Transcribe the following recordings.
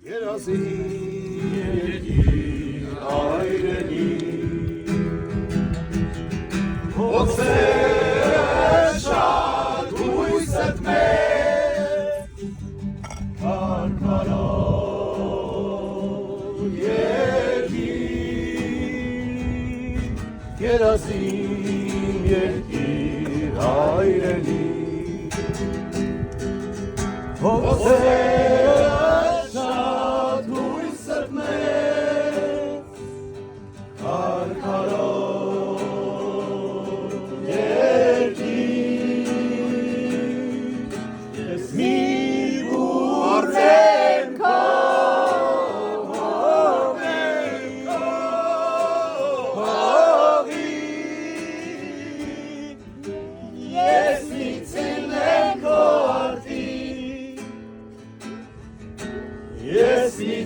Երազիմ երկիր հայրենի Ոսերը շատ հույսդ մեծ Կարկարոտ երկիր Ես մի ուրձեմ քո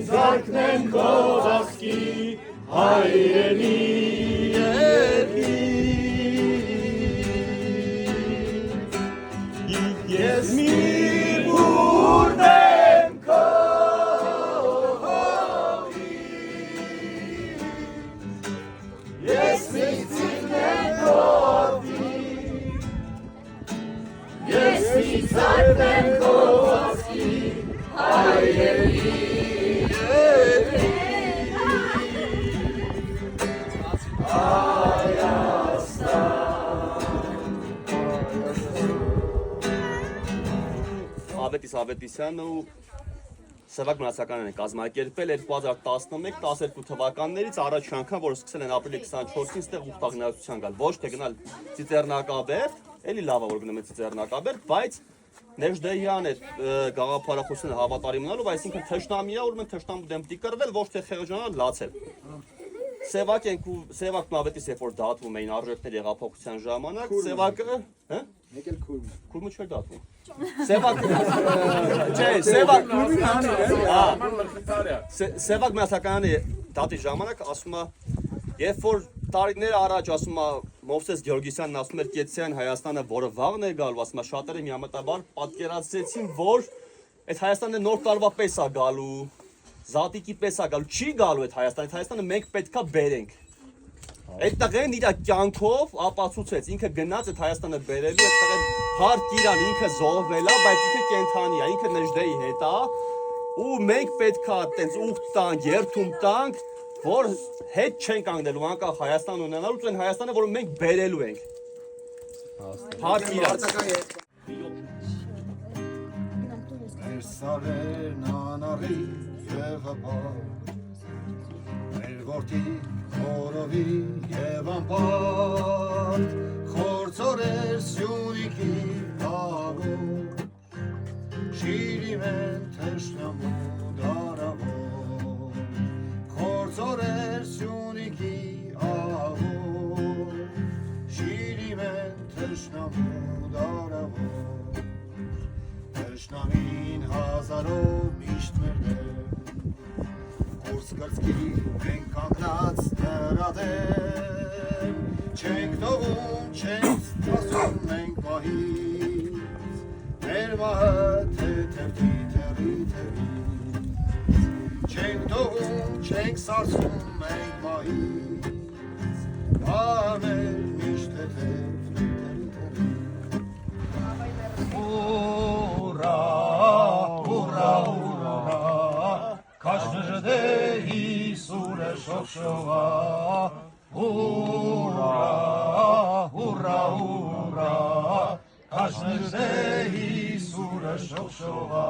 Զարկնեմ քո աղքի հայրենի երկիր Ես մի բուրդեմ քո հողի Ես մի ծիլնեմ քո աղքի Ես մի զարկնեմ քո աղքի հայրենի Ավետիս Ավետիսյանը ու Սևակ Մնացականն են կազմակերպել 2011-12 թվականներից առաջ անգամ, որ սկսել են ապրիլի 24-ին ստեղ ուխտագնացության գալ, ոչ թե գնալ Ծիծեռնակաբերդ, էլի լավ է որ գնում են Ծիծեռնակաբերդ, բայց Նեժդեյան է գաղափարախոսությունը հավատարիմ մնալով, այսինքն թշնամիա, որ մենք թշնամու դեմ կռվել, ոչ թե խեղճանալ, լացել։ Սևակն ավետիս երբ որ դատվում էին արժեքների հեղափոխության ժամանակ, Սևակը, հա? Մեկ էլ քուրմը։ Քուրմը չէր դատվում։ Սևակ Մնացականի դատի ժամանակ ասում է, երբ որ տարիներ առաջ ասում է Մովսես Գեորգիսյանն ասում էր Կեցյան Հայաստանը, որը վաղն է գալու, ասում է շատերը միամտաբար պատկերացրեցին, որ այդ Հայաստանը նոր տարվա պես է գալու, զատիկի պես է գալու, չի գալու այդ Հայաստանը մենք պետքա բերենք։ Այդ տղեն իր կյանքով ապացուցեց, ինքը գնաց այդ Հայաստանը բերելու, այդ տղեն հարկ իրան ինքը զոհվել է, բայց ինքը կենթանի է, ինքը Նեժդեի հետ է, ու մենք պետքա տենց ուխտ տանք, երթում տանք, որ հետ չեն կանգնելու անկախ Հայաստան ունենալուց այն Հայաստանը, որը մենք բերելու ենք։ Հարկ իրան։ Մեր սարերն անաղի և հպար, մեր որդի խորովի և անպար, խորձորեր Սյունիքի աղոր, շիրիմ են թշնամու դարավոր, խորձորեր Սյունիքի աղոր, շիրիմ են թշնամու դարավոր, Թշնամին հազարով միշտ մերդեմ, կուրս կրծքի մենք կանգնած նրա դեմ, չենք թողում, չենք սպասում մենք պահից, մեր մահը թեթևի թերից, չենք թողում, չենք սարսում մենք մահից, մահը մեր միշտ թեթև Ուրա, ուրա, ուրա, քաշնժդե Հիսուրը շողշողա, ուրա, ուրա, ուրա, քաշնժդե Հիսուրը շողշողա,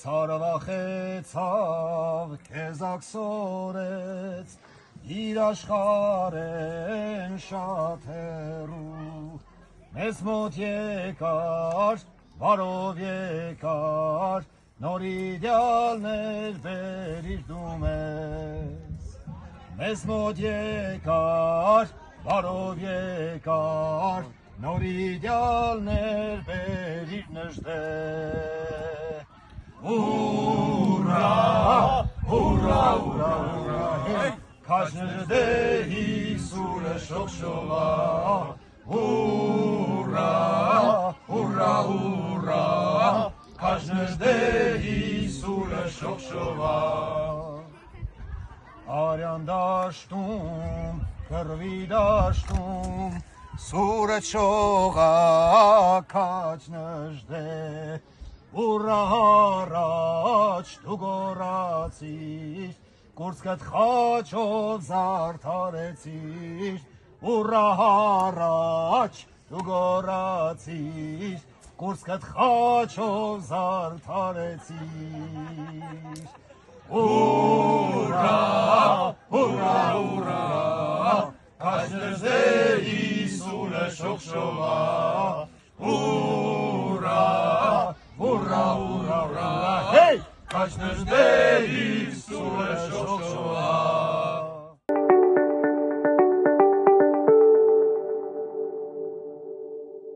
ցարը վախեցավ, քեզ աքսորեց, իր աշխարհեն շատ հեռու, Մեզ մոտ եկար, բարով եկար, նոր իդյալներ բերիր դու մեզ։ Մեզ մոտ եկար, բարով եկար, նոր իդյալներ բերիր Նժդե։ Ուրա, ուրա, ուրա, ուրա, քաշ Նժդե Հիսուրը շողշողա, Ura, ura, ura, քաշնժդե Հիսուրը շողշողա Արյան դաշտում, կռվի դաշտում, սուրը չողա քաշնժդե Ուրա առաջ դու գորացիր, կուրծքդ խաչով զարդարեցիր, Ուրա առաջ դու գորացիր, կուրծքդ խաչով զարդարեցիր Ուրա, ուրա, ուրա, քաշնժդե Հիսուրը շողշողա Ուրա, ուրա, ուրա, ուրա, հեյ, քաշնժդե Հիսուրը շողշողա